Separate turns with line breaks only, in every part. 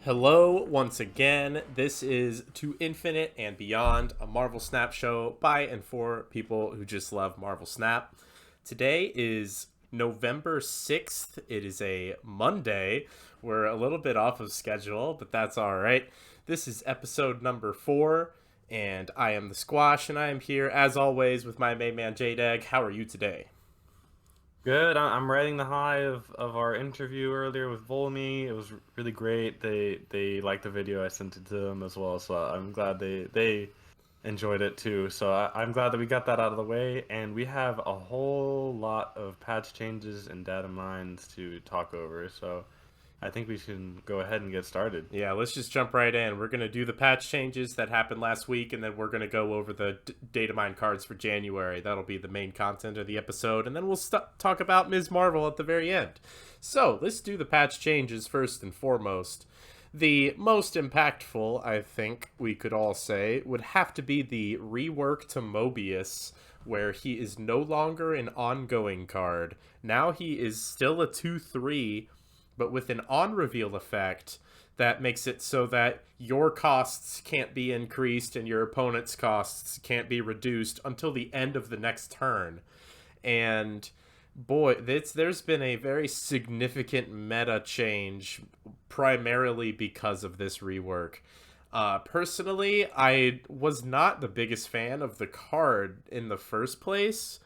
Hello, once again. This is To Infinite and Beyond, a Marvel Snap show by and for people who just love Marvel Snap. Today is November 6th. It is a Monday. We're a little bit off of schedule, but that's all right. This is episode number 4, and I am the Squash, and I am here, as always, with my main man, Jdeg. How are you today?
Good. I'm riding the high of our interview earlier with Volmy. It was really great. They liked the video. I sent it to them as well, so I'm glad they enjoyed it too. So I'm glad that we got that out of the way, and we have a whole lot of patch changes and data mines to talk over. So I think we should go ahead and get started.
Yeah, let's just jump right in. We're going to do the patch changes that happened last week, and then we're going to go over the data mine cards for January. That'll be the main content of the episode, and then we'll talk about Ms. Marvel at the very end. So, let's do the patch changes first and foremost. The most impactful, I think we could all say, would have to be the rework to Mobius, where he is no longer an ongoing card. Now he is still a 2/3, but with an on reveal effect that makes it so that your costs can't be increased and your opponent's costs can't be reduced until the end of the next turn. And boy, there's been a very significant meta change primarily because of this rework. Personally, I was not the biggest fan of the card in the first place,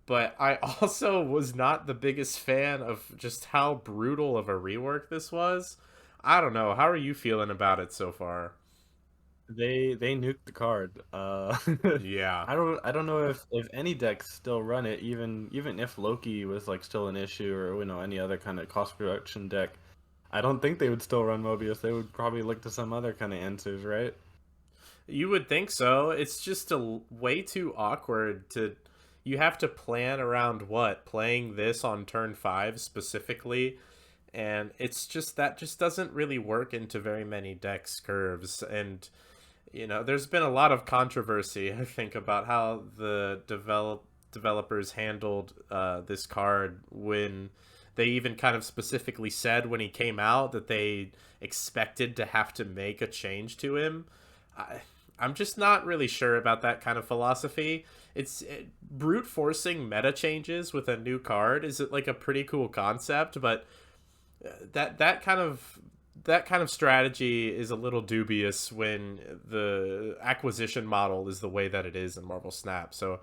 but I also was not the biggest fan of just how brutal of a rework this was. I don't know. How are you feeling about it so far?
They nuked the card.
Yeah.
I don't know if any decks still run it, even if Loki was like still an issue or any other kind of cost reduction deck. I don't think they would still run Mobius. They would probably look to some other kind of answers, right?
You would think so. It's just way too awkward to. You have to plan around what? Playing this on turn 5 specifically. And it's just that just doesn't really work into very many decks curves. And there's been a lot of controversy, I think, about how the developers handled this card when they even kind of specifically said when he came out that they expected to have to make a change to him. I'm just not really sure about that kind of philosophy. Brute forcing meta changes with a new card is like a pretty cool concept, but that kind of strategy is a little dubious when the acquisition model is the way that it is in Marvel Snap. So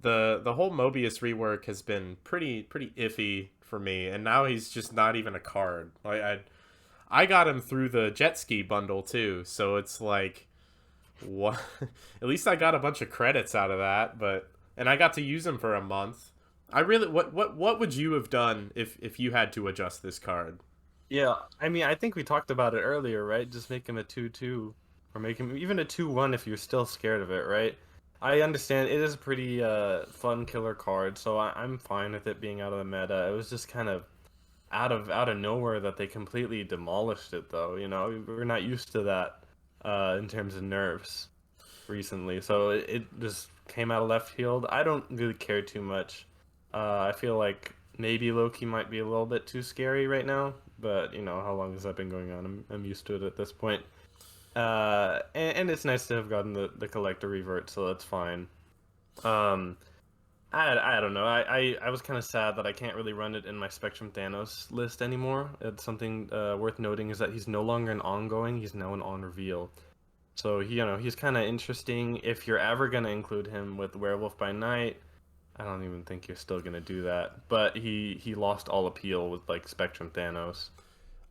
the whole Mobius rework has been pretty iffy for me, and now he's just not even a card. Like I got him through the jet ski bundle too, so it's like what? At least I got a bunch of credits out of that, and I got to use him for a month. I really what would you have done if you had to adjust this card?
Yeah, I mean, I think we talked about it earlier, right? Just make him a 2/2, or make him even a 2/1 if you're still scared of it, right? I understand it is a pretty fun killer card, so I'm fine with it being out of the meta. It was just kind of out of nowhere that they completely demolished it, though. We're not used to that in terms of nerfs recently, so it just came out of left field. I don't really care too much. I feel like maybe Loki might be a little bit too scary right now, but how long has that been going on? I'm used to it at this point. And it's nice to have gotten the collector revert, so that's fine. Um, I don't know. I was kind of sad that I can't really run it in my Spectrum Thanos list anymore. It's something worth noting is that he's no longer an ongoing. He's now an on reveal. So he's kind of interesting. If you're ever gonna include him with Werewolf by Night, I don't even think you're still gonna do that. But he lost all appeal with like Spectrum Thanos.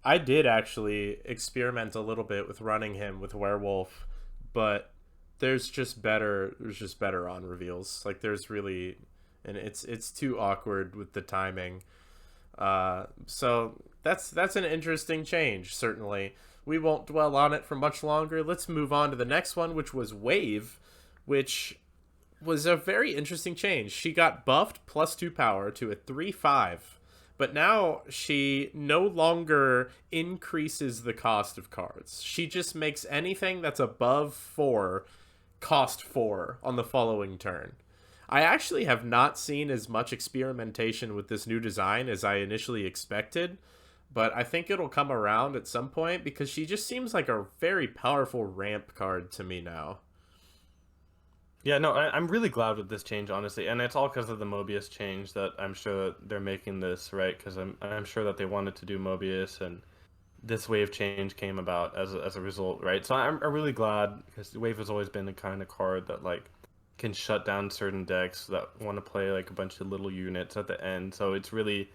I did actually experiment a little bit with running him with Werewolf, but there's just better on reveals. Like there's really and it's too awkward with the timing. So that's an interesting change, certainly. We won't dwell on it for much longer. Let's move on to the next one, which was Wave, which was a very interesting change. She got buffed +2 power to a 3/5, but now she no longer increases the cost of cards. She just makes anything that's above 4 cost 4 on the following turn. I actually have not seen as much experimentation with this new design as I initially expected, but I think it'll come around at some point because she just seems like a very powerful ramp card to me now.
Yeah, no, I'm really glad with this change, honestly, and it's all because of the Mobius change that I'm sure that they're making this, right? Because I'm sure that they wanted to do Mobius, and this wave change came about as a result, right? So I'm really glad because wave has always been the kind of card that like can shut down certain decks that want to play like a bunch of little units at the end. So it's really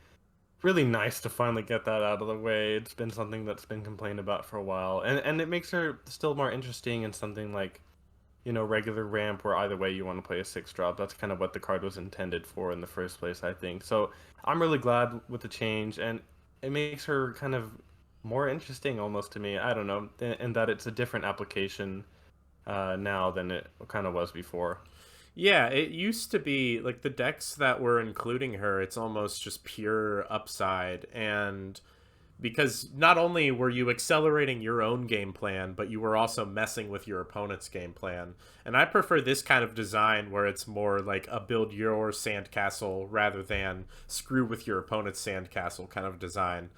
nice to finally get that out of the way. It's been something that's been complained about for a while, and it makes her still more interesting in something like regular ramp where either way you want to play a 6-drop. That's kind of what the card was intended for in the first place, I think. So I'm really glad with the change, and it makes her kind of more interesting almost to me. I don't know, in that it's a different application now than it kind of was before.
Yeah, it used to be like the decks that were including her, it's almost just pure upside. And because not only were you accelerating your own game plan, but you were also messing with your opponent's game plan. And I prefer this kind of design where it's more like a build your sandcastle rather than screw with your opponent's sandcastle kind of design.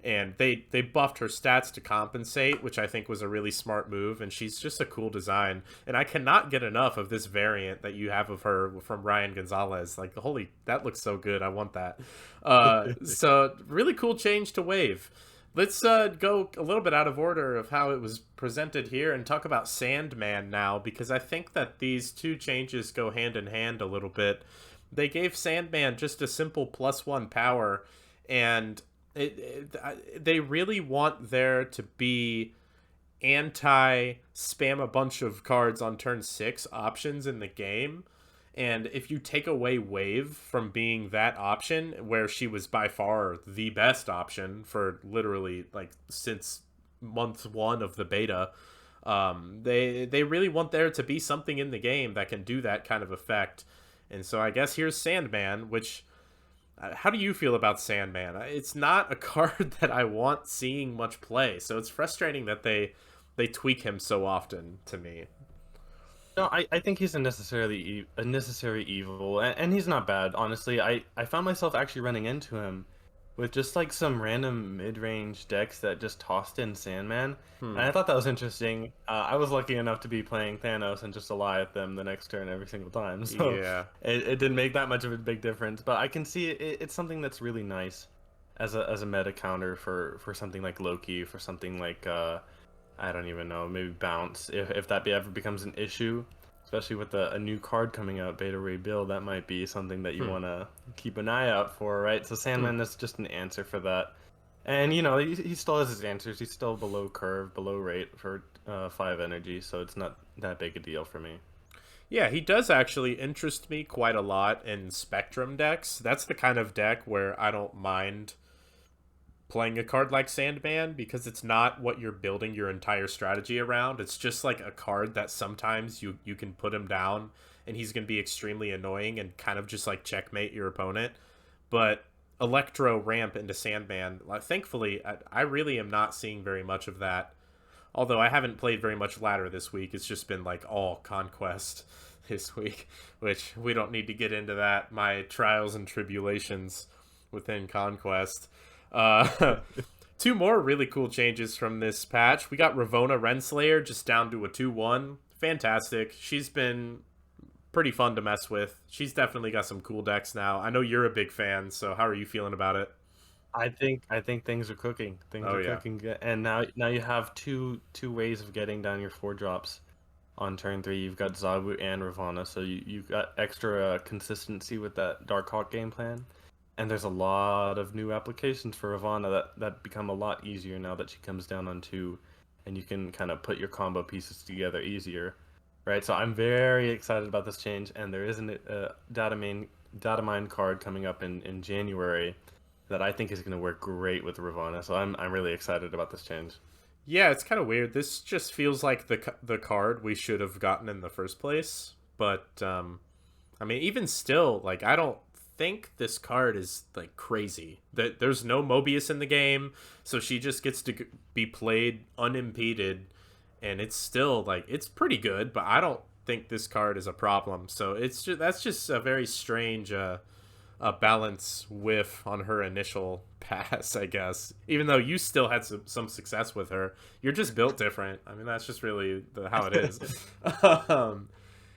And they buffed her stats to compensate, which I think was a really smart move, and she's just a cool design. And I cannot get enough of this variant that you have of her from Ryan Gonzalez. Like, holy, that looks so good. I want that. So really cool change to wave. Let's go a little bit out of order of how it was presented here and talk about Sandman now, because I think that these two changes go hand in hand a little bit. They gave Sandman just a simple +1 power, and they really want there to be anti-spam a bunch of cards on turn 6 options in the game. And if you take away Wave from being that option, where she was by far the best option for literally like since month 1 of the beta, they really want there to be something in the game that can do that kind of effect. And so I guess here's Sandman, which how do you feel about Sandman? It's not a card that I want seeing much play, so it's frustrating that they tweak him so often to me.
No, I think he's a necessary evil, and he's not bad, honestly. I found myself actually running into him with just like some random mid-range decks that just tossed in Sandman, and I thought that was interesting. I was lucky enough to be playing Thanos and just ally at them the next turn every single time, so
Yeah.
it didn't make that much of a big difference. But I can see it's something that's really nice as a meta counter for something like Loki, for something like I don't even know, maybe Bounce, if that ever becomes an issue, especially with a new card coming out, Beta Ray Bill. That might be something that you want to keep an eye out for, right? So Sandman is just an answer for that. And, he still has his answers. He's still below curve, below rate for 5 energy, so it's not that big a deal for me.
Yeah, he does actually interest me quite a lot in Spectrum decks. That's the kind of deck where I don't mind playing a card like Sandman, because it's not what you're building your entire strategy around. It's just like a card that sometimes you can put him down and he's going to be extremely annoying and kind of just like checkmate your opponent. But Electro ramp into Sandman, thankfully, I really am not seeing very much of that. Although I haven't played very much ladder this week. It's just been like all Conquest this week, which we don't need to get into that. My trials and tribulations within Conquest. Two more really cool changes from this patch. We got Ravonna Renslayer just down to a 2-1. Fantastic. She's been pretty fun to mess with. She's definitely got some cool decks now. I know you're a big fan, so how are you feeling about it?
I think things are cooking. Things are cooking good. And now you have two ways of getting down your 4-drops on turn 3. You've got Zabu and Ravonna, so you've got extra consistency with that Darkhawk game plan. And there's a lot of new applications for Ravonna that become a lot easier now that she comes down on 2, and you can kind of put your combo pieces together easier, right? So I'm very excited about this change, and there is a datamined card coming up in January that I think is going to work great with Ravonna. So I'm really excited about this change.
Yeah, it's kind of weird. This just feels like the card we should have gotten in the first place. But I mean, even still, like I don't think this card is like crazy. That there's no Mobius in the game, so she just gets to be played unimpeded, and it's still like it's pretty good. But I don't think this card is a problem. So that's just a very strange balance whiff on her initial pass, I guess. Even though you still had some success with her, you're just built different. I mean, that's just really how it is. um,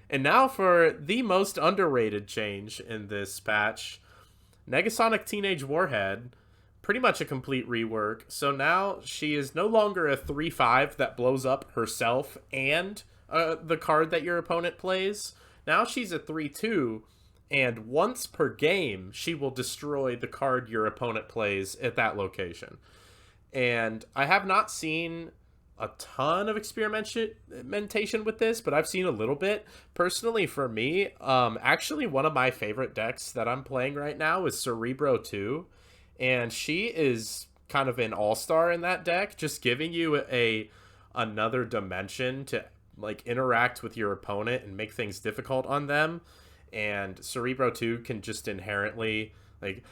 and now for the most underrated change in this patch, Negasonic Teenage Warhead. Pretty much a complete rework. So now she is no longer a 3/5 that blows up herself and the card that your opponent plays. Now she's a 3/2, and once per game, she will destroy the card your opponent plays at that location. And I have not seen a ton of experimentation with this, but I've seen a little bit. Personally, for me, actually one of my favorite decks that I'm playing right now is Cerebro 2, and she is kind of an all-star in that deck, just giving you another dimension to like interact with your opponent and make things difficult on them. And Cerebro 2 can just inherently like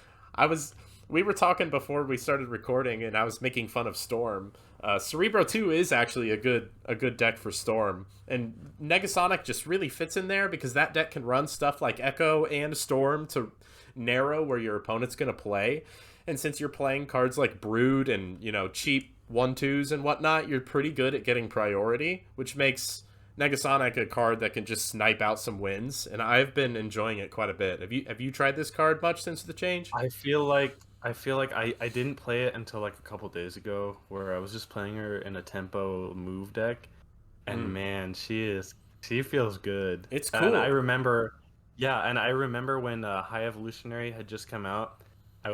we were talking before we started recording, and I was making fun of Storm. Cerebro 2 is actually a good deck for Storm, and Negasonic just really fits in there because that deck can run stuff like Echo and Storm to narrow where your opponent's going to play. And since you're playing cards like Brood and, cheap 1/2s and whatnot, you're pretty good at getting priority, which makes Negasonic a card that can just snipe out some wins. And I've been enjoying it quite a bit. Have you tried this card much since the change?
I feel like I didn't play it until like a couple days ago, where I was just playing her in a tempo move deck, and man, she feels good.
It's cool.
And I remember when High Evolutionary had just come out. I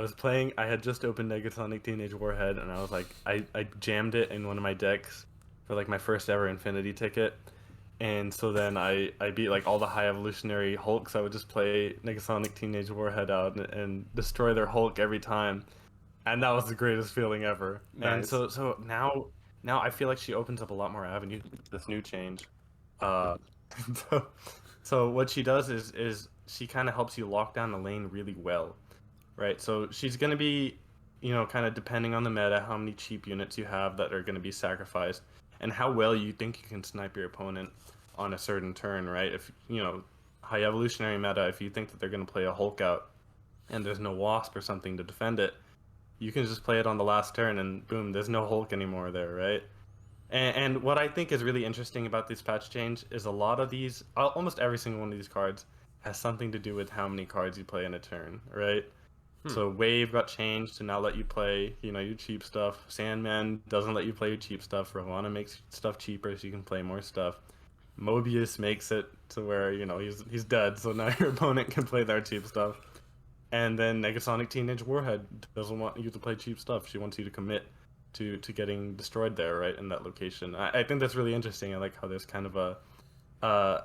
had just opened Negasonic Teenage Warhead, and I was like, I jammed it in one of my decks for like my first ever Infinity ticket. And so then I beat like all the High Evolutionary Hulks. I would just play Negasonic Teenage Warhead out and destroy their Hulk every time. And that was the greatest feeling ever.
Nice.
And so now I feel like she opens up a lot more avenues with this new change. So what she does is she kind of helps you lock down the lane really well. Right, so she's going to be, kind of depending on the meta, how many cheap units you have that are going to be sacrificed, and how well you think you can snipe your opponent on a certain turn, right? If, High Evolutionary meta, if you think that they're going to play a Hulk out, and there's no Wasp or something to defend it, you can just play it on the last turn, and boom, there's no Hulk anymore there, right? And what I think is really interesting about this patch change is a lot of these, almost every single one of these cards, has something to do with how many cards you play in a turn, right? So Wave got changed to now let you play, your cheap stuff. Sandman doesn't let you play your cheap stuff. Ravana makes stuff cheaper so you can play more stuff. Mobius makes it to where, he's dead, so now your opponent can play their cheap stuff. And then Negasonic Teenage Warhead doesn't want you to play cheap stuff. She wants you to commit to getting destroyed there, right, in that location. I think that's really interesting. I like how there's kind of a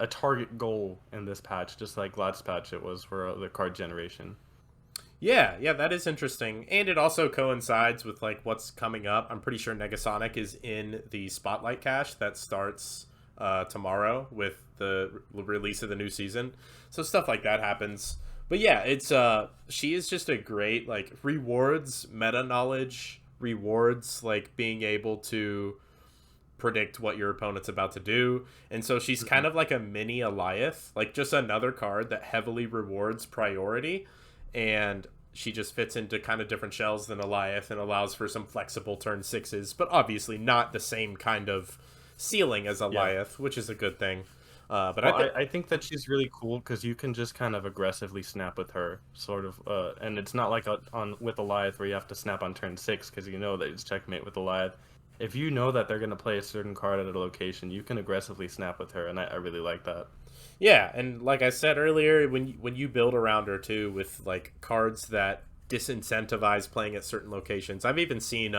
target goal in this patch, just like last patch it was for the card generation.
Yeah, that is interesting. And it also coincides with like what's coming up. I'm pretty sure Negasonic is in the Spotlight cache that starts tomorrow with the release of the new season. So stuff like that happens. But yeah, it's she is just a great like rewards meta knowledge, rewards like being able to predict what your opponent's about to do. And so she's kind of like a mini Eliath, like just another card that heavily rewards priority. And she just fits into kind of different shells than Eliath and allows for some flexible turn 6s, but obviously not the same kind of ceiling as Eliath, which is a good thing. But
I think that she's really cool because you can just kind of aggressively snap with her, sort of, and it's not like with Eliath where you have to snap on turn 6 because you know that it's checkmate with Eliath. If you know that they're going to play a certain card at a location, you can aggressively snap with her, and I really like that.
Yeah, and like I said earlier, when you build around her too with like cards that disincentivize playing at certain locations. I've even seen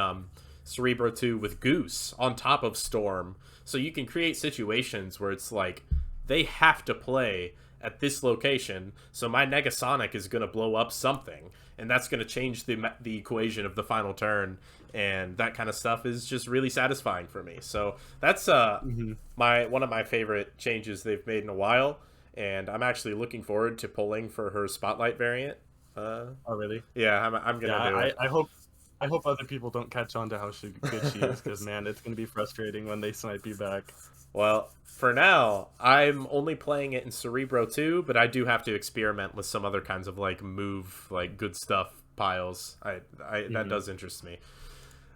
Cerebro 2 with Goose on top of Storm. So you can create situations where it's like they have to play at this location, so my Negasonic is going to blow up something, and that's going to change the equation of the final turn, and that kind of stuff is just really satisfying for me. So that's one of my favorite changes they've made in a while, and I'm actually looking forward to pulling for her Spotlight variant.
Oh really?
Yeah, I'm gonna do it.
I hope other people don't catch on to how good she is, because man, it's gonna be frustrating when they snipe you back.
Well, for now, I'm only playing it in Cerebro 2, but I do have to experiment with some other kinds of like move, like good stuff piles. I that
Mhm.
does interest me.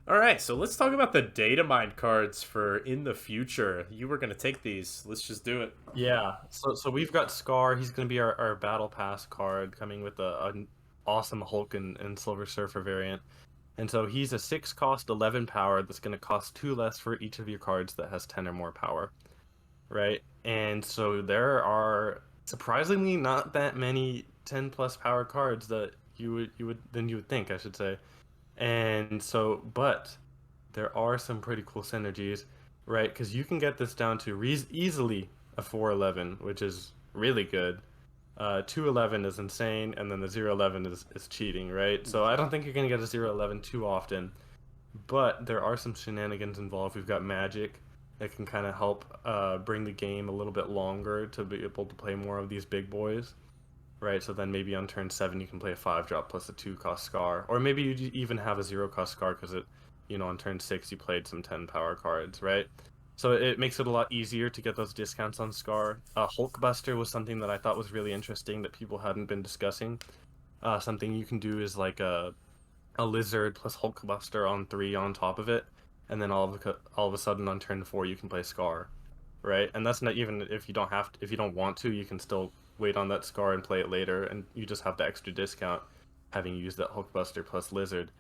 All right, so let's talk about the data mine cards for in the future. You were gonna take these. Let's just do it.
Yeah, so we've got Scar. He's gonna be our battle pass card, coming with an awesome Hulk and Silver Surfer variant. And so he's a 6 cost, 11 power that's gonna cost 2 less for each of your cards that has 10 or more power, right? And so there are surprisingly not that many 10 plus power cards that you would think, I should say. And so, but there are some pretty cool synergies, right? Because you can get this down to easily a 411, which is really good. 211 is insane, and then the 011 is cheating, right? So I don't think you're going to get a 011 too often, but there are some shenanigans involved. We've got magic that can kind of help bring the game a little bit longer to be able to play more of these big boys. Right, so then maybe on turn 7 you can play a 5 drop plus a 2 cost Scar. Or maybe you even have a 0 cost Scar because on turn 6 you played some 10 power cards, right? So it makes it a lot easier to get those discounts on Scar. Hulkbuster was something that I thought was really interesting that people hadn't been discussing. Something you can do is like a Lizard plus Hulkbuster on 3 on top of it, and then all of a sudden on turn 4 you can play Scar, right? And that's not even if you don't if you don't want to, you can still wait on that Scar and play it later, and you just have the extra discount having used that Hulkbuster plus Lizard.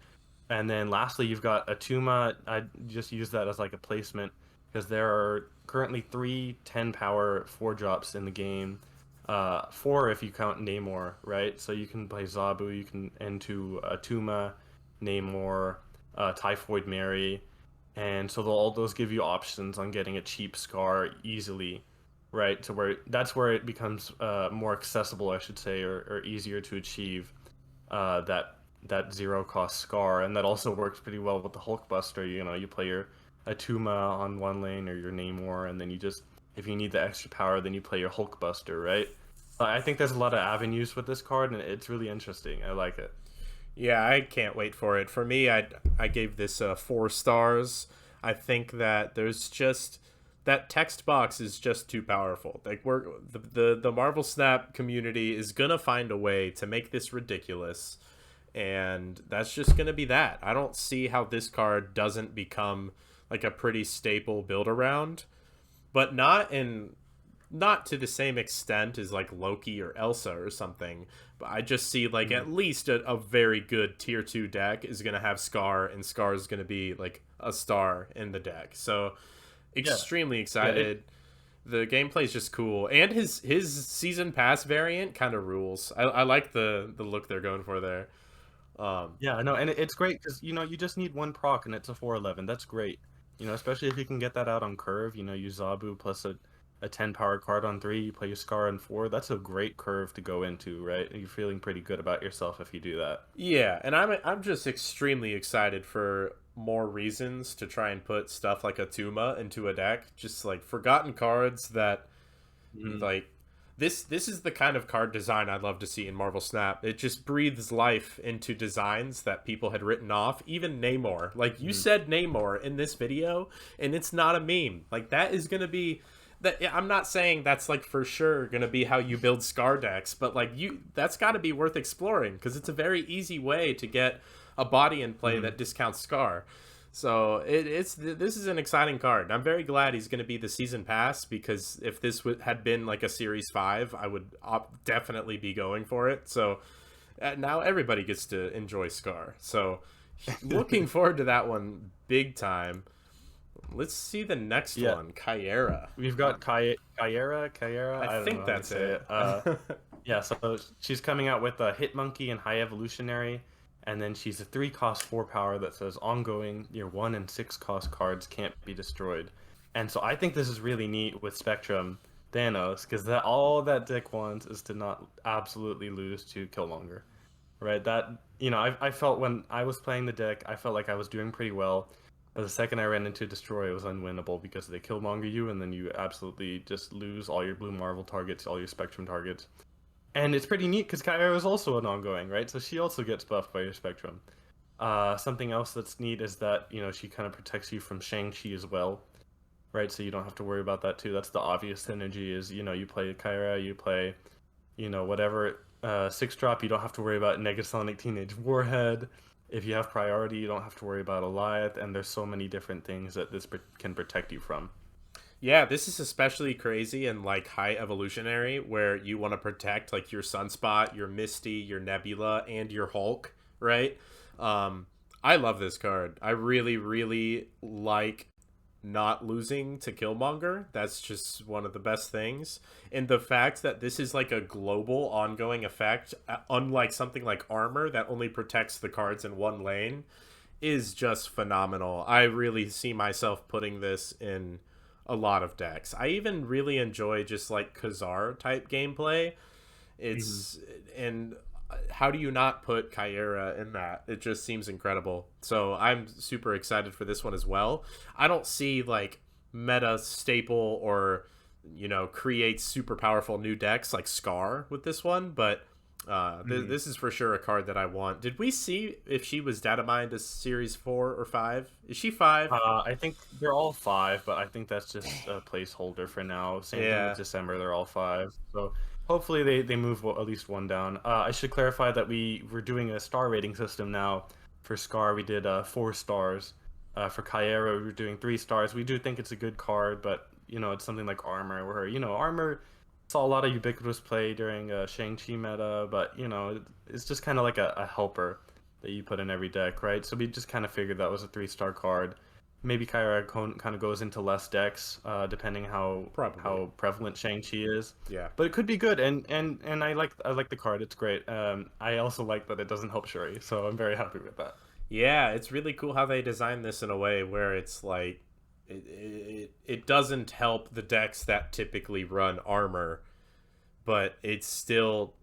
And then lastly, you've got Atuma. I just use that as like a placement because there are currently 3 10 power 4 drops in the game. 4 if you count Namor, right? So you can play Zabu, you can into Atuma, Namor, Typhoid Mary, and so all those give you options on getting a cheap Scar easily, right? To where that's where it becomes more accessible, I should say, or easier to achieve that 0 cost Scar, and that also works pretty well with the Hulkbuster. You play your Atuma on one lane or your Namor, and then you just if you need the extra power, then you play your Hulkbuster, right? I think there's a lot of avenues with this card, and it's really interesting. I like it.
Yeah, I can't wait for it. For me, I gave this 4 stars. I think that there's just that text box is just too powerful. Like the Marvel Snap community is gonna find a way to make this ridiculous, and that's just gonna be that. I don't see how this card doesn't become like a pretty staple build around, but not to the same extent as like Loki or Elsa or something. But I just see like
Mm.
at least a very good tier 2 deck is gonna have Scar, and Scar is gonna be like a star in the deck. So
Yeah,
extremely
yeah,
excited. The gameplay is just cool, and his season pass variant kind of rules. I like the look they're going for there.
yeah. I know, and it's great because you just need one proc, and it's a 411. That's great. Especially if you can get that out on curve. Use Zabu plus a 10 power card on 3. You play your Scar on 4. That's a great curve to go into, right? You're feeling pretty good about yourself if you do that.
Yeah, and I'm just extremely excited for more reasons to try and put stuff like Atuma into a deck. Just like forgotten cards that
Mhm.
like this is the kind of card design I'd love to see in Marvel Snap. It just breathes life into designs that people had written off. Even Namor. Like you
Mhm.
said Namor in this video, and it's not a meme. Like that is gonna be that I'm not saying that's like for sure gonna be how you build Scar decks, but like that's gotta be worth exploring because it's a very easy way to get a body in play
Mhm.
that discounts Scar. So this is an exciting card. I'm very glad he's going to be the season pass because if this had been like a series 5, I would definitely be going for it. So now everybody gets to enjoy Scar. So looking forward to that one big time. Let's see the next
Yeah,
one, Kyera.
we've got Kyera.
I
I don't know
think
how to
that's
say
it.
it. Yeah, so she's coming out with a Hit Monkey and High Evolutionary, and then she's a 3 cost 4 power that says ongoing, your 1 and 6 cost cards can't be destroyed. And so I think this is really neat with Spectrum Thanos, because that all that deck wants is to not absolutely lose to Killmonger. Right? I felt when I was playing the deck, I felt like I was doing pretty well. But the second I ran into Destroy, it was unwinnable because they Killmonger you, and then you absolutely just lose all your Blue Marvel targets, all your Spectrum targets. And it's pretty neat because Kyra is also an ongoing, right? So she also gets buffed by your Spectrum. Something else that's neat is that, she kind of protects you from Shang-Chi as well, right? So you don't have to worry about that too. That's the obvious synergy is, you play Kyra, you play, whatever, 6-drop, you don't have to worry about Negasonic Teenage Warhead. If you have priority, you don't have to worry about Alioth, and there's so many different things that this can protect you from.
Yeah, this is especially crazy and like high evolutionary where you want to protect like your Sunspot, your Misty, your Nebula, and your Hulk, right? Um, I love this card. I really, really like not losing to Killmonger. That's just one of the best things. And the fact that this is like a global ongoing effect, unlike something like armor that only protects the cards in one lane, is just phenomenal. I really see myself putting this in a lot of decks. I even really enjoy just like Khazar type gameplay. It's and how do you not put Kyera in that? It just seems incredible. So I'm super excited for this one as well. I don't see like meta staple or create super powerful new decks like Scar with this one, but this is for sure a card that I want. Did we see if she was data mined as series 4 or 5? Is she 5?
I think they're all 5, but I think that's just a placeholder for now. Same thing with December, they're all 5. So hopefully they move at least one down. I should clarify that we're doing a star rating system now. For Scar, we did 4 stars. For Kyera, we're doing 3 stars. We do think it's a good card, but it's something like Armor, where Armor saw a lot of ubiquitous play during Shang-Chi meta, but it's just kind of like a helper that you put in every deck, right? So we just kind of figured that was a 3-star card. Maybe Kyra kind of goes into less decks, depending how prevalent Shang-Chi is.
Yeah,
but it could be good, and I like the card. It's great. I also like that it doesn't help Shuri, so I'm very happy with that.
Yeah, it's really cool how they designed this in a way where it's like it doesn't help the decks that typically run armor, but it's still,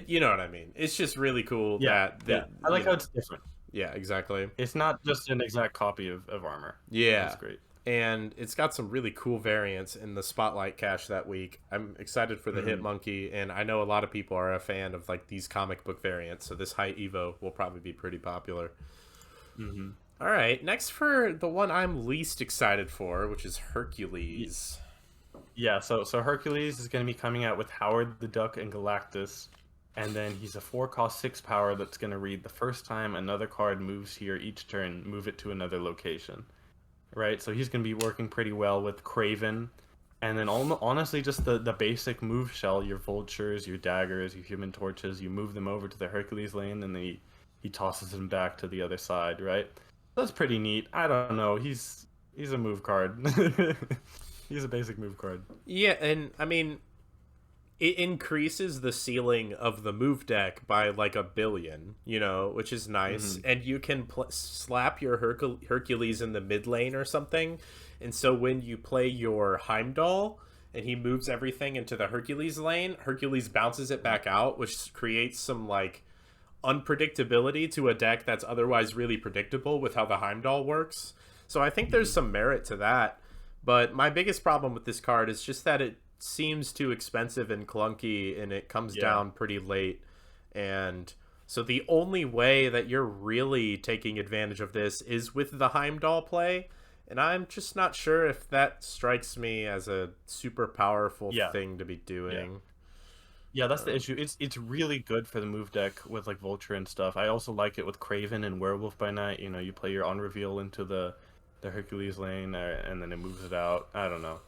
you know what I mean. It's just really cool that
I like how it's different.
Yeah, exactly.
It's not just an exact copy of armor.
Yeah,
that's great.
And it's got some really cool variants in the Spotlight cache that week. I'm excited for the Hit Monkey, and I know a lot of people are a fan of like these comic book variants, so this high Evo will probably be pretty popular. All right, next for the one I'm least excited for, which is Hercules.
Yeah, so Hercules is going to be coming out with Howard the Duck and Galactus, and then he's a 4-cost 6 power that's going to read the first time another card moves here each turn, move it to another location. Right, so he's going to be working pretty well with Craven, and then honestly just the basic move shell, your Vultures, your Daggers, your Human Torches, you move them over to the Hercules lane, and then he tosses them back to the other side, right? That's pretty neat. I don't know. He's a move card. He's a basic move card.
Yeah, and I mean, it increases the ceiling of the move deck by like 1 billion, which is nice. And you can slap your Hercules in the mid lane or something. And so when you play your Heimdall and he moves everything into the Hercules lane, Hercules bounces it back out, which creates some like unpredictability to a deck that's otherwise really predictable with how the Heimdall works. So I think there's some merit to that. But my biggest problem with this card is just that it seems too expensive and clunky, and it comes down pretty late. And so the only way that you're really taking advantage of this is with the Heimdall play. And I'm just not sure if that strikes me as a super powerful thing to be doing.
Yeah, that's the issue. It's really good for the move deck with like Vulture and stuff. I also like it with Craven and Werewolf by Night. You play your on reveal into the Hercules lane, and then it moves it out. I don't know.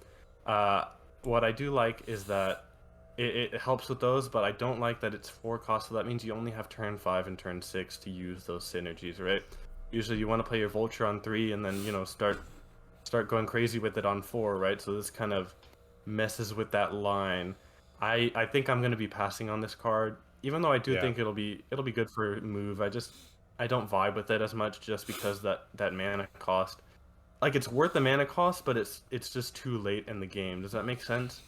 What I do like is that it helps with those, but I don't like that it's 4 cost. So that means you only have turn 5 and turn 6 to use those synergies, right? Usually you want to play your Vulture on 3 and then start going crazy with it on 4, right? So this kind of messes with that line. I think I'm going to be passing on this card, even though I do think it'll be good for move. I don't vibe with it as much just because that mana cost. Like, it's worth the mana cost, but it's just too late in the game. Does that make sense?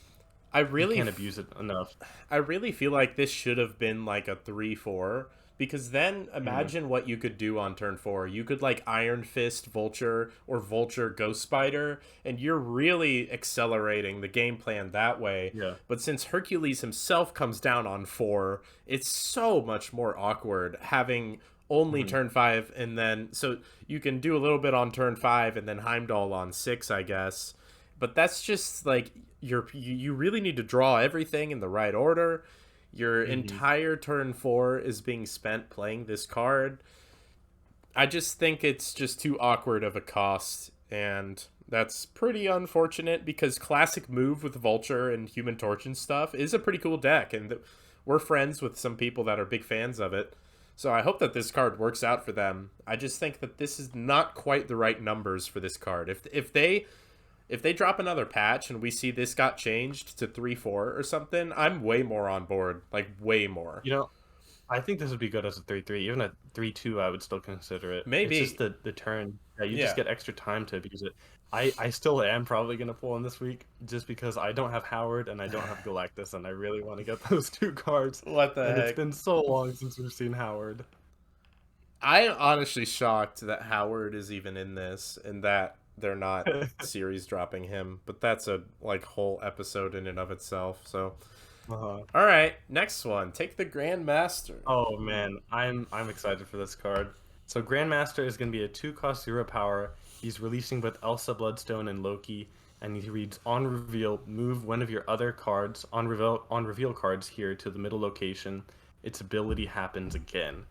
You can't abuse it enough.
I really feel like this should have been like a 3/4, because then imagine what you could do on turn 4. You could like Iron Fist Vulture or Vulture Ghost Spider, and you're really accelerating the game plan that way.
Yeah.
But since Hercules himself comes down on 4, it's so much more awkward having only
Mhm.
turn 5, and then so you can do a little bit on turn 5 and then Heimdall on 6, I guess. But that's just like you really need to draw everything in the right order. Your
Mhm.
entire turn 4 is being spent playing this card. I just think it's just too awkward of a cost, and that's pretty unfortunate because classic move with Vulture and Human Torch and stuff is a pretty cool deck, and we're friends with some people that are big fans of it. So I hope that this card works out for them. I just think that this is not quite the right numbers for this card. If they drop another patch and we see this got changed to 3/4 or something, I'm way more on board, like way more.
You know, I think this would be good as a 3/3. Even a 3/2, I would still consider it. It's just
Maybe,
the turn. Yeah, you just
yeah.
get extra time to use it. I still am probably gonna pull in this week just because I don't have Howard and I don't have Galactus and I really want to get those two cards.
What the
And it's
heck?
been so long since we've seen Howard.
I am honestly shocked that Howard is even in this and that they're not series dropping him, but that's a like whole episode in and of itself. So,
Uh-huh.
all right, next one. Take the Grandmaster.
Oh man, I'm excited for this card. So Grandmaster is going to be a 2-cost 0 power. He's releasing both Elsa Bloodstone and Loki, and he reads on reveal, move one of your other cards on reveal cards here to the middle location. Its ability happens again,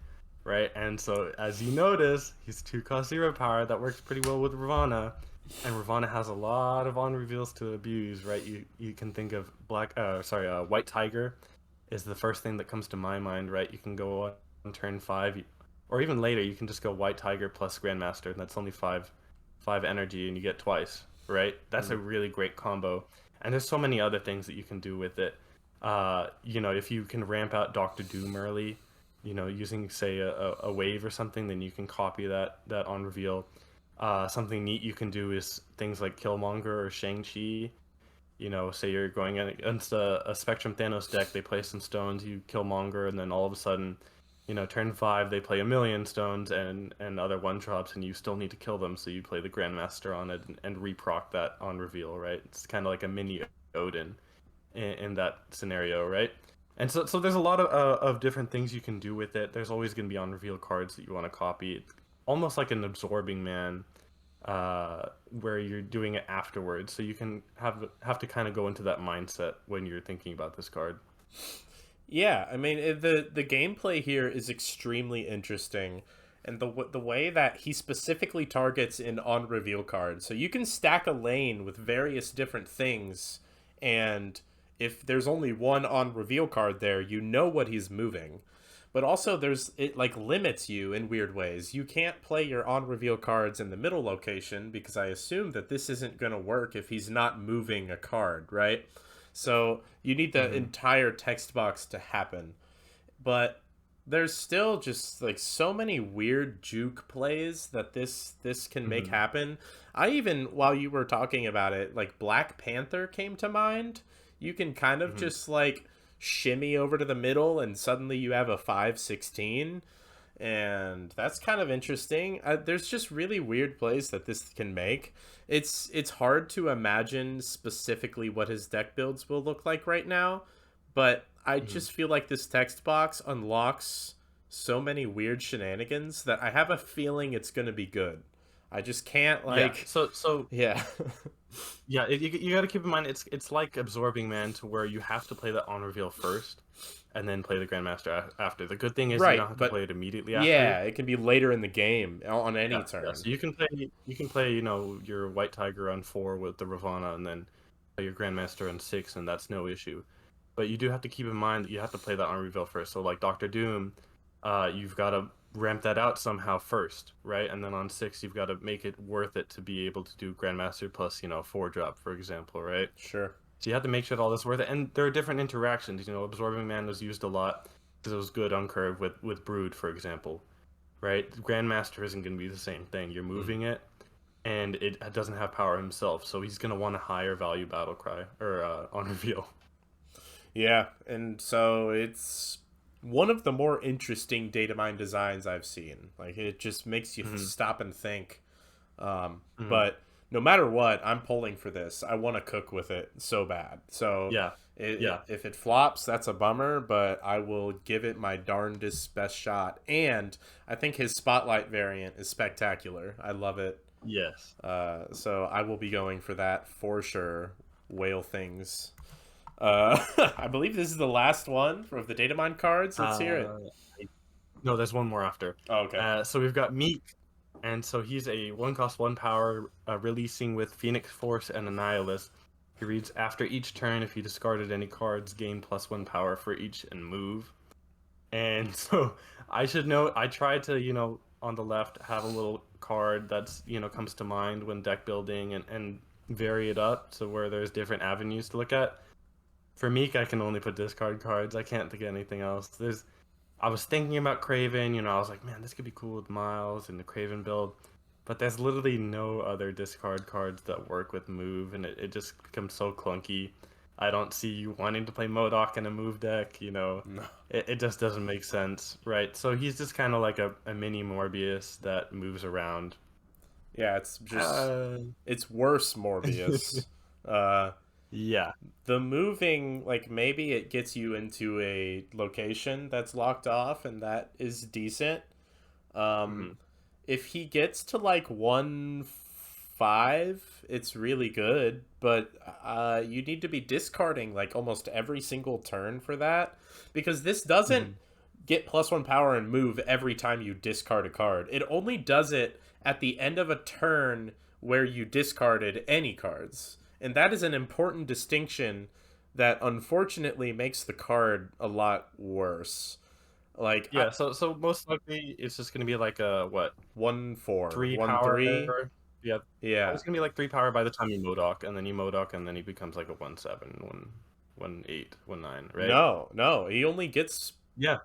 right? And so as you notice, he's 2-cost 0 power. That works pretty well with Ravana, and Ravana has a lot of on reveals to abuse, right? You can think of White Tiger is the first thing that comes to my mind, right? You can go on turn 5, or even later. You can just go White Tiger plus Grandmaster, and that's only five energy, and you get twice, right? That's a
Mm.
really great combo. And there's so many other things that you can do with it. If you can ramp out Doctor Doom early, using say a wave or something, then you can copy that on reveal. Something neat you can do is things like Killmonger or Shang-Chi. Say you're going against a Spectrum Thanos deck, they play some stones, you kill Monger, and then all of a sudden, turn 5, they play a million stones and other one-drops, and you still need to kill them, so you play the Grandmaster on it and reproc that on reveal, right? It's kind of like a mini Odin in that scenario, right? And so there's a lot of different things you can do with it. There's always going to be on reveal cards that you want to copy. It's almost like an absorbing man where you're doing it afterwards, so you can have to kind of go into that mindset when you're thinking about this card.
Yeah, I mean the gameplay here is extremely interesting, and the way that he specifically targets in on reveal cards. So you can stack a lane with various different things, and if there's only one on reveal card there, you know what he's moving. But also it like limits you in weird ways. You can't play your on reveal cards in the middle location because I assume that this isn't going to work if he's not moving a card, right? So you need the
Hmm.
entire text box to happen. But there's still just like so many weird juke plays that this can make
Hmm.
happen. I even while you were talking about it, like Black Panther came to mind. You can kind of
Hmm.
just like shimmy over to the middle and suddenly you have a 5/16, and that's kind of interesting. There's just really weird plays that this can make. It's hard to imagine specifically what his deck builds will look like right now, but I
Hmm.
just feel like this text box unlocks so many weird shenanigans that I have a feeling it's going to be good. I just can't
Yeah.
like
So
yeah.
yeah, you got to keep in mind it's like absorbing man, to where you have to play that on reveal first, and then play the Grandmaster after. The good thing is you don't
Right,
have to
but
play it immediately after.
yeah, it can be later in the game on any
Yeah, yeah.
turn.
So you can play your White Tiger on 4 with the Ravana, and then play your Grandmaster on 6, and that's no issue. But you do have to keep in mind that you have to play that on reveal first. So like Doctor Doom, you've got to ramp that out somehow first, right? And then on 6, you've got to make it worth it to be able to do Grandmaster plus 4-drop, for example, right?
Sure.
So you have to make sure that all this is worth it. And there are different interactions. Absorbing Man was used a lot because it was good on curve with Brood, for example, right? Grandmaster isn't going to be the same thing. You're
Mm.
moving it, and it doesn't have power himself, so he's going to want a higher value battle cry or on reveal.
Yeah, and so it's one of the more interesting data mine designs I've seen. Like it just makes you
Hmm.
stop and think.
Hmm.
But no matter what, I'm pulling for this. I want to cook with it so bad. So
Yeah. Yeah.
If it flops, that's a bummer, but I will give it my darndest best shot. And I think his Spotlight variant is spectacular. I love it.
Yes.
So I will be going for that for sure. Whale things. I believe this is the last one of the Datamine cards. Let's hear it.
No, there's one more after.
Oh, okay.
So we've got Meek, and so he's a 1-cost 1 power, releasing with Phoenix Force and Annihilus. He reads, after each turn, if you discarded any cards, gain +1 power for each and move. And so I should note, I tried to, on the left, have a little card that's, comes to mind when deck building and vary it up so where there's different avenues to look at. For Meek, I can only put discard cards. I can't think of anything else. I was thinking about Craven, I was like, man, this could be cool with Miles and the Craven build. But there's literally no other discard cards that work with move, and it just becomes so clunky. I don't see you wanting to play MODOK in a move deck,
No.
It just doesn't make sense, right? So he's just kind of like a mini Morbius that moves around.
Yeah, it's just it's worse Morbius.
Yeah.
The moving, like, maybe it gets you into a location that's locked off, and that is decent. If he gets to like 1/5, it's really good, but you need to be discarding like almost every single turn for that, because this doesn't get +1 power and move every time you discard a card. It only does it at the end of a turn where you discarded any cards. And that is an important distinction that unfortunately makes the card a lot worse. Like,
yeah, so most likely it's just gonna be like a what?
1/4,
3
1/3.
power. Yeah.
Yeah.
It's gonna be like 3 power by the time you MODOK, and then you MODOK, and then he becomes like a 1/7, 1/8, 1/9, right?
No, he only gets.
Yeah.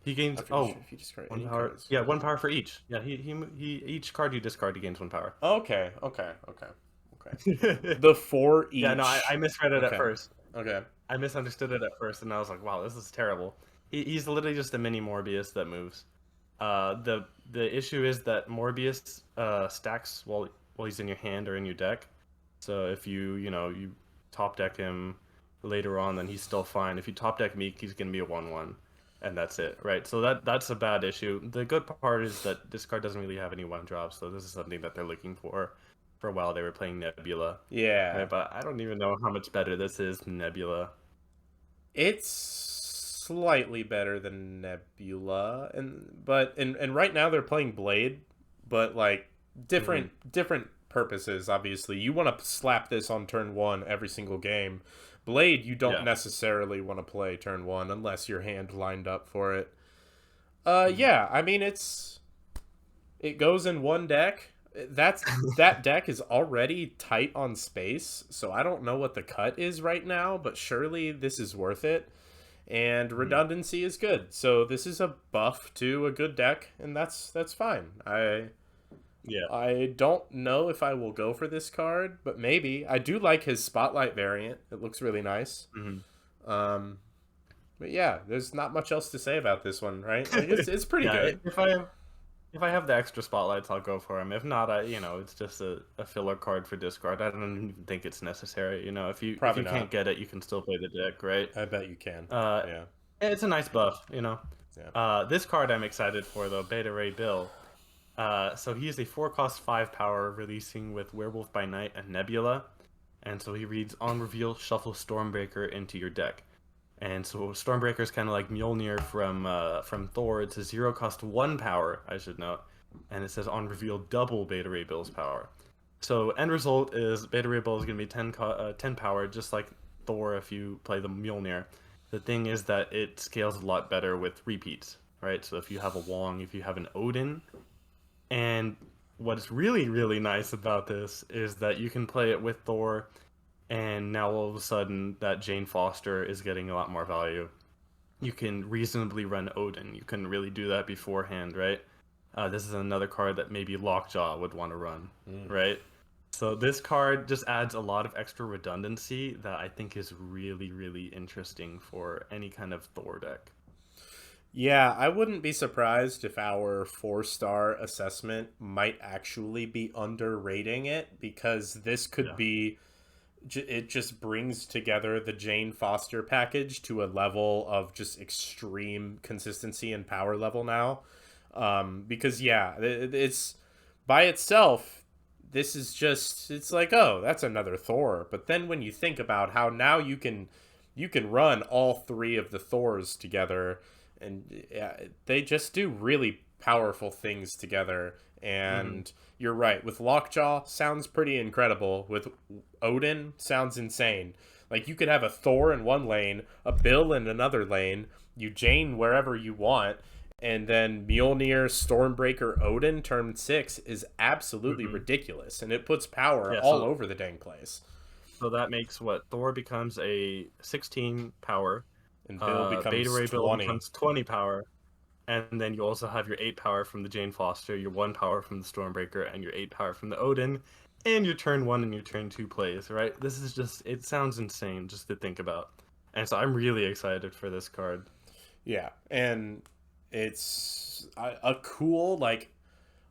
He gains
If you discard
1
any
power.
cards.
Yeah, 1 power for each. Yeah, he each card you discard, he gains 1 power.
Okay. The 4 each.
Yeah, no, I misread it at first.
Okay.
I misunderstood it at first, and I was like, wow, this is terrible. He's literally just a mini Morbius that moves. The issue is that Morbius stacks while he's in your hand or in your deck. So if you top deck him later on, then he's still fine. If you top deck Meek, he's gonna be a 1/1, and that's it, right? So that's a bad issue. The good part is that this card doesn't really have any 1-drops, so this is something that they're looking for. For a while, they were playing Nebula.
Yeah.
Right? But I don't even know how much better this is than Nebula.
It's slightly better than Nebula, and right now they're playing Blade, but like different purposes. Obviously, you want to slap this on turn 1 every single game. Blade, you don't necessarily want to play turn 1 unless your hand lined up for it. Yeah, I mean it goes in one deck. That deck is already tight on space, so I don't know what the cut is right now, but surely this is worth it. And redundancy is good, so this is a buff to a good deck, and that's fine. I don't know if I will go for this card, but maybe. I do like his Spotlight variant. It looks really nice. But yeah, there's not much else to say about this one, right? Like, it's pretty good.
If I have the extra spotlights, I'll go for him. If not, it's just a filler card for discard. I don't even think it's necessary. If you can't get it, you can still play the deck, right?
I bet you can.
Yeah. It's a nice buff,
Yeah.
This card I'm excited for, though, Beta Ray Bill. So he is a 4-cost 5 power, releasing with Werewolf by Night and Nebula. And so he reads, on reveal, shuffle Stormbreaker into your deck. And so Stormbreaker is kind of like Mjolnir from Thor. It's a 0-cost 1 power, I should note. And it says on reveal, double Beta Ray Bill's power. So end result is Beta Ray Bill is going to be 10 power, just like Thor if you play the Mjolnir. The thing is that it scales a lot better with repeats, right? So if you have a Wong, if you have an Odin. And what's really, really nice about this is that you can play it with Thor. And now all of a sudden, that Jane Foster is getting a lot more value. You can reasonably run Odin. You couldn't really do that beforehand, right? This is another card that maybe Lockjaw would want to run, right? So this card just adds a lot of extra redundancy that I think is really, really interesting for any kind of Thor deck.
Yeah, I wouldn't be surprised if our 4-star assessment might actually be underrating it, because this could be it just brings together the Jane Foster package to a level of just extreme consistency and power level now. Because yeah, it's by itself. This is just, it's like, oh, that's another Thor. But then when you think about how now you can run all three of the Thors together, and yeah, they just do really powerful things together. And you're right, with Lockjaw sounds pretty incredible. With Odin sounds insane. Like you could have a Thor in one lane, a Bill in another lane, you Jane wherever you want, and then Mjolnir, Stormbreaker, Odin turn 6 is absolutely ridiculous, and it puts power all over the dang place.
So that makes what Thor becomes a 16 power,
and Bill becomes
Beta Ray
20.
Bill becomes 20 power, and then you also have your 8 power from the Jane Foster, your 1 power from the Stormbreaker, and your 8 power from the Odin, and your turn 1 and your turn 2 plays. Right? This is just, it sounds insane just to think about, and so I'm really excited for this card.
Yeah, and it's a cool, like,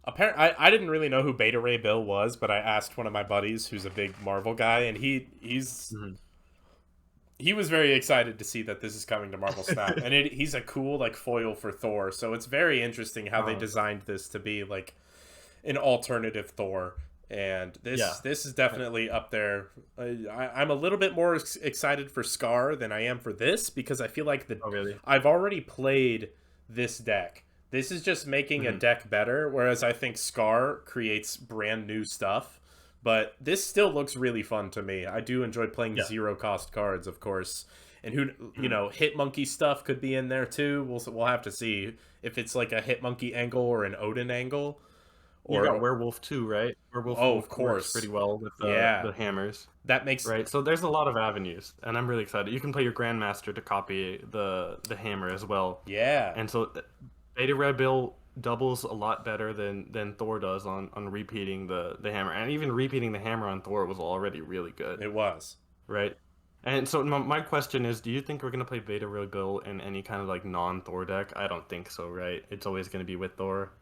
I didn't really know who Beta Ray Bill was, but I asked one of my buddies who's a big Marvel guy, and he was very excited to see that this is coming to Marvel Snap. And he's a cool, like, foil for Thor, so it's very interesting how they designed this to be like an alternative Thor. And this is definitely up there. I'm a little bit more excited for Scar than I am for this, because I feel like I've already played this deck. This is just making a deck better, whereas I think Scar creates brand new stuff. But this still looks really fun to me. I do enjoy playing zero cost cards, of course. And Hit Monkey stuff could be in there too. We'll have to see if it's like a Hit Monkey angle or an Odin angle.
Or you got Werewolf too, right? Werewolf,
of course,
works pretty well with the hammers.
That makes
right. So there's a lot of avenues, and I'm really excited. You can play your Grandmaster to copy the hammer as well.
Yeah.
And so Beta Ray Bill doubles a lot better than Thor does on repeating the hammer, and even repeating the hammer on Thor was already really good.
It was,
right? And so my question is, do you think we're gonna play Beta Ray Bill in any kind of like non-Thor deck? I don't think so, right? It's always gonna be with Thor.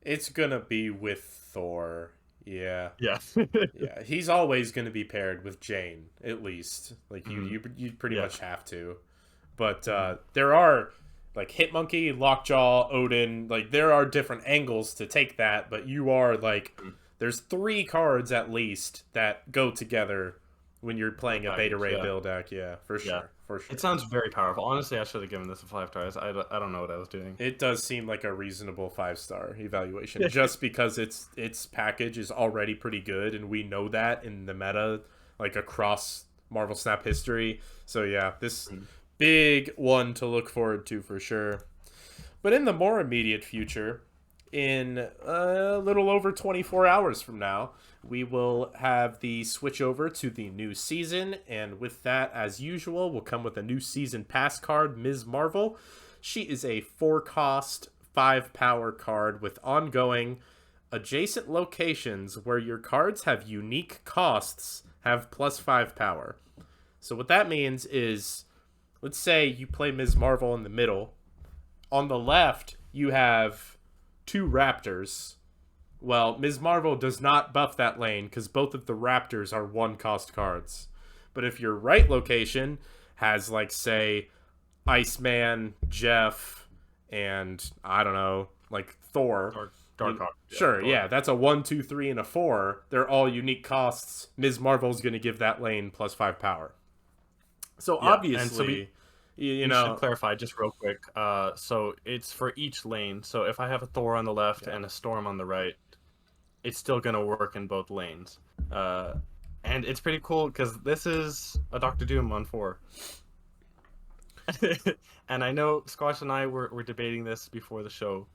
It's gonna be with Thor. Yeah.
Yeah.
Yeah. He's always gonna be paired with Jane, at least. Like you pretty much have to. But there are, like, Hitmonkey, Lockjaw, Odin, like, there are different angles to take that, but you are, like, there's 3 cards at least that go together when you're playing a Beta Ray Bill deck. Yeah, for sure.
Yeah.
For sure.
It sounds very powerful. Honestly, I should have given this a 5 stars. I don't know what I was doing.
It does seem like a reasonable 5-star evaluation, just because its package is already pretty good, and we know that in the meta, like, across Marvel Snap history. So yeah, this big one to look forward to for sure. But in the more immediate future, in a little over 24 hours from now, we will have the switch over to the new season, and with that, as usual, will come with a new season pass card, Ms. Marvel. She is a 4-cost, 5-power card with ongoing adjacent locations where your cards have unique costs have +5 power. So what that means is, let's say you play Ms. Marvel in the middle. On the left, you have 2 Raptors. Well, Ms. Marvel does not buff that lane because both of the Raptors are 1-cost cards. But if your right location has, like, say, Iceman, Jeff, and, I don't know, like, Thor.
Darkhawk.
Sure, yeah, that's a 1, 2, 3, and a 4. They're all unique costs. Ms. Marvel's going to give that lane +5 power. So obviously, you know,
should clarify just real quick. So it's for each lane. So if I have a Thor on the left and a Storm on the right, it's still gonna work in both lanes. And it's pretty cool because this is a Doctor Doom on 4. And I know Squash and I were debating this before the show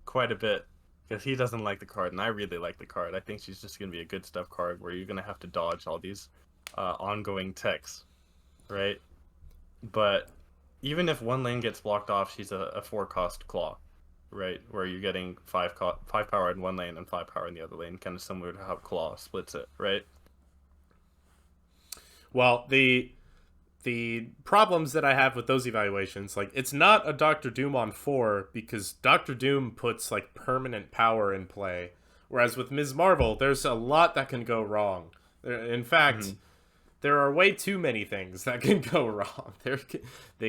quite a bit, because he doesn't like the card, and I really like the card. I think she's just gonna be a good stuff card where you're gonna have to dodge all these ongoing techs, right? But even if one lane gets blocked off, she's a 4-cost claw, right? Where you're getting 5 power in one lane and 5 power in the other lane, kind of similar to how claw splits it, right?
Well, the problems that I have with those evaluations, like, it's not a Doctor Doom on 4 because Doctor Doom puts, like, permanent power in play, whereas with Ms. Marvel, there's a lot that can go wrong. In fact, there are way too many things that can go wrong. There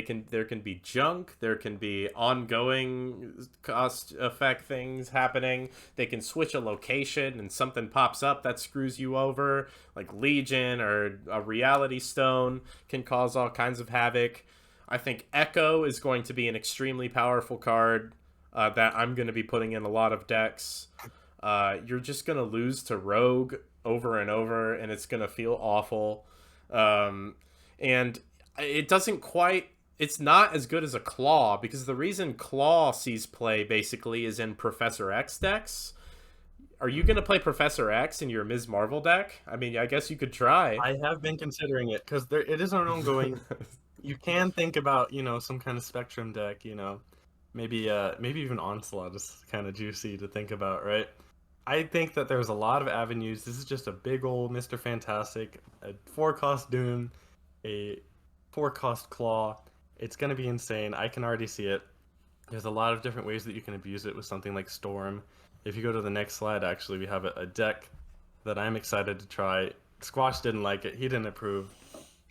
can be junk, there can be ongoing cost effect things happening. They can switch a location and something pops up that screws you over, like Legion or a Reality Stone can cause all kinds of havoc. I think Echo is going to be an extremely powerful card that I'm going to be putting in a lot of decks. You're just going to lose to Rogue over and over, and it's going to feel awful. And it doesn't quite... It's not as good as a Claw, because the reason Claw sees play, basically, is in Professor X decks. Are you going to play Professor X in your Ms. Marvel deck? I mean, I guess you could try.
I have been considering it, because it is an ongoing... You can think about, some kind of Spectrum deck, maybe even Onslaught is kind of juicy to think about, right? I think that there's a lot of avenues. This is just a big old Mr. Fantastic, a 4-cost Doom, a 4-cost Claw. It's going to be insane. I can already see it. There's a lot of different ways that you can abuse it with something like Storm. If you go to the next slide, actually, we have a deck that I'm excited to try. Squash didn't like it. He didn't approve.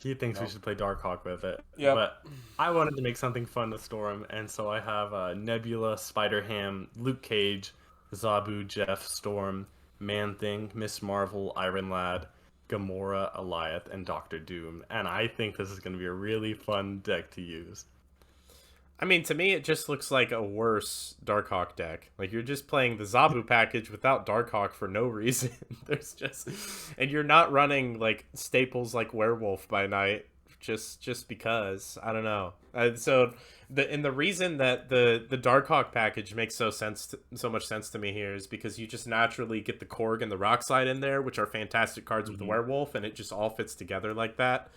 He thinks we should play Darkhawk with it.
Yep.
But I wanted to make something fun with Storm, and so I have Nebula, Spider-Ham, Luke Cage, Zabu, Jeff, Storm, Man-Thing, Miss Marvel, Iron Lad, Gamora, Alioth, and Doctor Doom. And I think this is going to be a really fun deck to use.
I mean, to me, it just looks like a worse Darkhawk deck. Like, you're just playing the Zabu package without Darkhawk for no reason. And you're not running, like, staples like Werewolf by Night just because. I don't know. The reason that the Darkhawk package makes so much sense to me here is because you just naturally get the Korg and the Rockslide in there, which are fantastic cards with the Werewolf, and it just all fits together like that.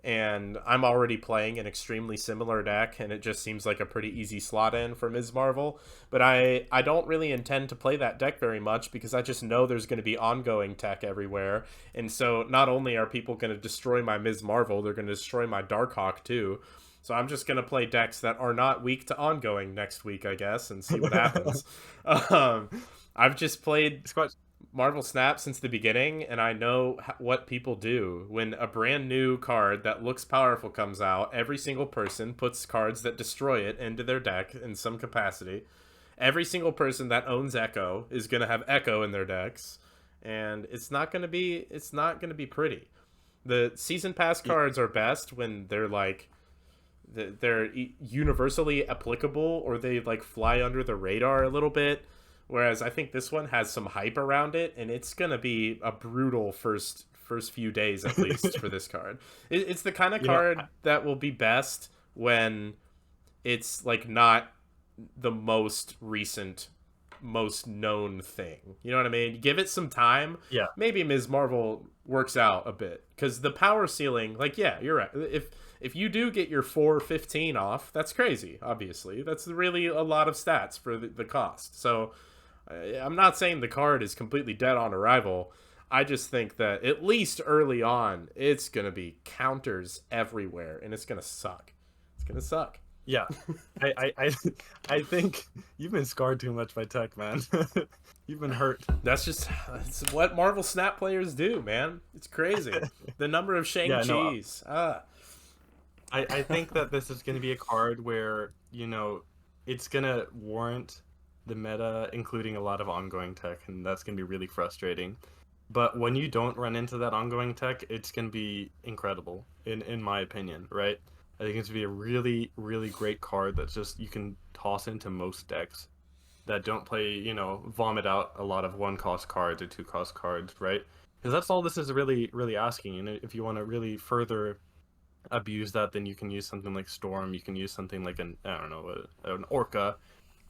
And I'm already playing an extremely similar deck, and it just seems like a pretty easy slot in for Ms. Marvel. But I don't really intend to play that deck very much, because I just know there's going to be ongoing tech everywhere. And so not only are people going to destroy my Ms. Marvel, they're going to destroy my Darkhawk too. So I'm just going to play decks that are not weak to ongoing next week, I guess, and see what happens. I've just played Marvel Snap since the beginning, and I know what people do. When a brand new card that looks powerful comes out, every single person puts cards that destroy it into their deck in some capacity. Every single person that owns Echo is going to have Echo in their decks, and it's not going to be pretty. The season pass cards are best when they're like they're universally applicable, or they like fly under the radar a little bit. Whereas I think this one has some hype around it, and it's gonna be a brutal first few days at least for this card. It's the kind of card that will be best when it's like not the most recent, most known thing. You know what I mean? Give it some time.
Yeah.
Maybe Ms. Marvel works out a bit, because the power ceiling, like, yeah, you're right. If you do get your 415 off, that's crazy. Obviously, that's really a lot of stats for the cost. So I'm not saying the card is completely dead on arrival. I just think that at least early on, it's going to be counters everywhere, and it's going to suck. It's going to suck.
Yeah. I think you've been scarred too much by tech, man. You've been hurt.
That's what Marvel Snap players do, man. It's crazy. The number of Shang-Chi's.
I think that this is going to be a card where, it's going to warrant the meta, including a lot of ongoing tech, and that's going to be really frustrating. But when you don't run into that ongoing tech, it's going to be incredible, in my opinion, right? I think it's going to be a really, really great card that's just, you can toss into most decks that don't play, vomit out a lot of 1-cost cards or 2-cost cards, right? Because that's all this is really, really asking. If you want to really further abuse that, then you can use something like Storm. You can use something like an Orca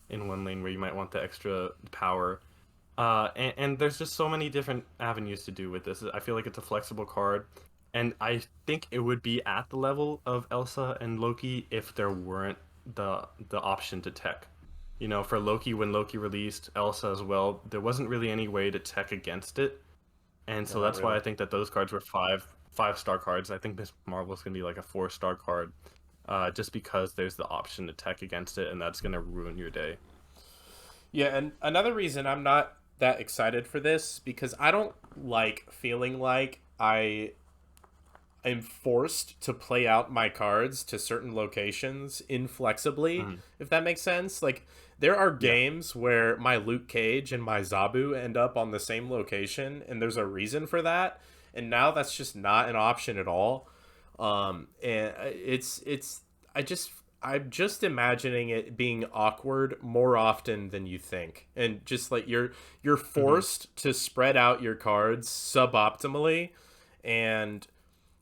in one lane where you might want the extra power. And there's just so many different avenues to do with this. I feel like it's a flexible card, and I think it would be at the level of Elsa and Loki if there weren't the option to tech. For Loki, when Loki released Elsa as well, there wasn't really any way to tech against it, and so that's why I think that those cards were five-star cards. I think Miss Marvel is going to be like a 4-star card, just because there's the option to tech against it, and that's going to ruin your day.
Yeah, and another reason I'm not that excited for this, because I don't like feeling like I I'm forced to play out my cards to certain locations inflexibly,
Mhm.
if that makes sense. Like there are
Yeah.
games where my Luke Cage and my Zabu end up on the same location, and there's a reason for that. And now that's just not an option at all. And it's I just I'm just imagining it being awkward more often than you think, and just like you're
Mhm.
forced to spread out your cards suboptimally, and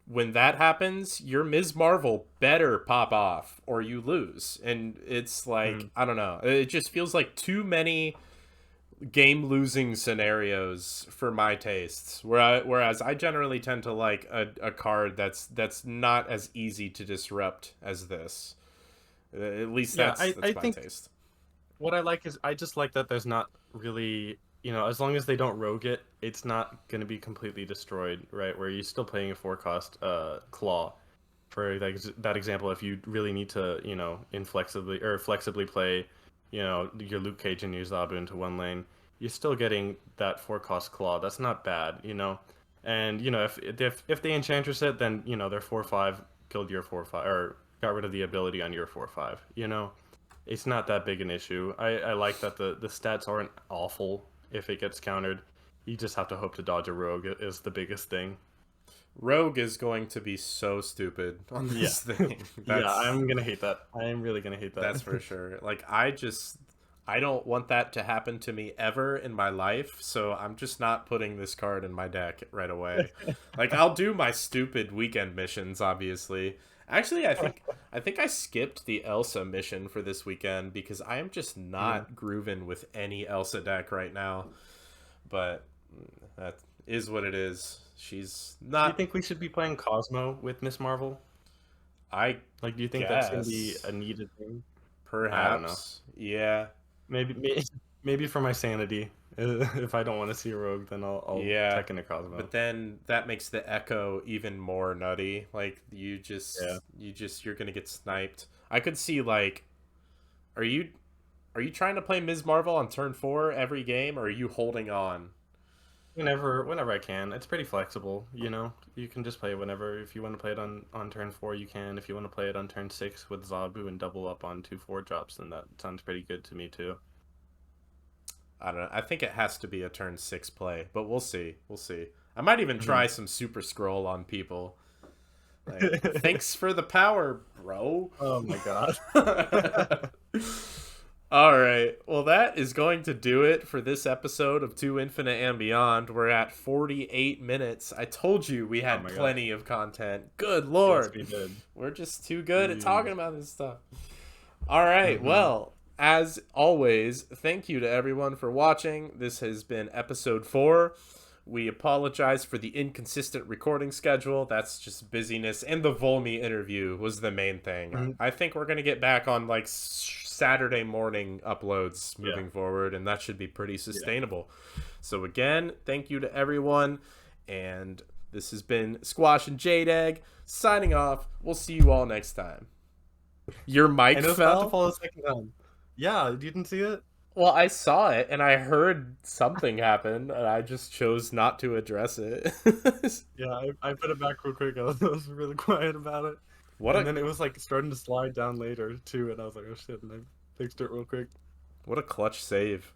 when that happens, your Ms. Marvel better pop off or you lose. And it's like,
Mhm.
I don't know. It just feels like too many game losing scenarios for my tastes. Whereas I generally tend to like a card that's not as easy to disrupt as this. At least
Yeah,
that's
I
my
think
taste.
what I like is I just like that there's not really, as long as they don't rogue it, it's not going to be completely destroyed, right? Where you're still playing a 4 cost claw. For that example, if you really need to, inflexibly or flexibly play, your Luke Cage and your Zabu into one lane, you're still getting that 4 cost claw. That's not bad, And if they enchantress it, then their 4/5 killed your 4/5 or got rid of the ability on your 4/5. It's not that big an issue. I like that the stats aren't awful if it gets countered. You just have to hope to dodge a rogue is the biggest thing.
Rogue is going to be so stupid on
Yeah.
this thing.
Yeah, I'm gonna hate that. I am really gonna hate that.
That's for sure. Like I don't want that to happen to me ever in my life, so I'm just not putting this card in my deck right away. Like I'll do my stupid weekend missions, obviously. Actually, I think I skipped the Elsa mission for this weekend because I am just
Mhm.
not grooving with any Elsa deck right now. But that is what it is. She's
Do you
not,
think we should be playing Cosmo with Miss Marvel?
I
Like, do you think that's gonna be
guess,
a needed thing? I don't know.
perhaps. Yeah.
Maybe maybe for my sanity. If I don't want to see a rogue, then I'll
Yeah,
check into Cosmo.
but then that makes the echo even more nutty. Like
Yeah.
you're gonna get sniped. I could see like, are you are you trying to play Ms. Marvel on turn 4 every game, or are you holding on?
Whenever I can. It's pretty flexible, You can just play it whenever. If you want to play it on turn 4, you can. If you want to play it on turn 6 with Zabu and double up on 2/4 drops, then that sounds pretty good to me too.
I don't know. I think it has to be a turn 6 play, but we'll see. We'll see. I might even
Mhm.
try some super scroll on people. Like, thanks for the power, bro.
Oh my god.
All right. Well, that is going to do it for this episode of Two Infinite and Beyond. We're at 48 minutes. I told you we
Oh
had
my god.
plenty of content. Good
Yes,
lord.
we did.
We're just too good at talking
Jeez.
about this stuff. All right.
Mhm.
Well, as always, thank you to everyone for watching. This has been episode 4. We apologize for the inconsistent recording schedule. That's just busyness. And the Volmy interview was the main thing.
Mhm.
I think we're going to get back on like Saturday morning uploads
Yeah.
moving forward, and that should be pretty
Yeah.
sustainable. So, again, thank you to everyone. And this has been Squash and Jdeg signing off. We'll see you all next time. Your mic
And it was about to
fell?
fall a second time. Yeah, you didn't see it?
Well, I saw it and I heard something happen, and I just chose not to address it.
Yeah, I put it back real quick. I was really quiet about it.
what
And
a
then it was like starting to slide down later too, and I was like, oh shit, and I fixed it real quick.
what a clutch save.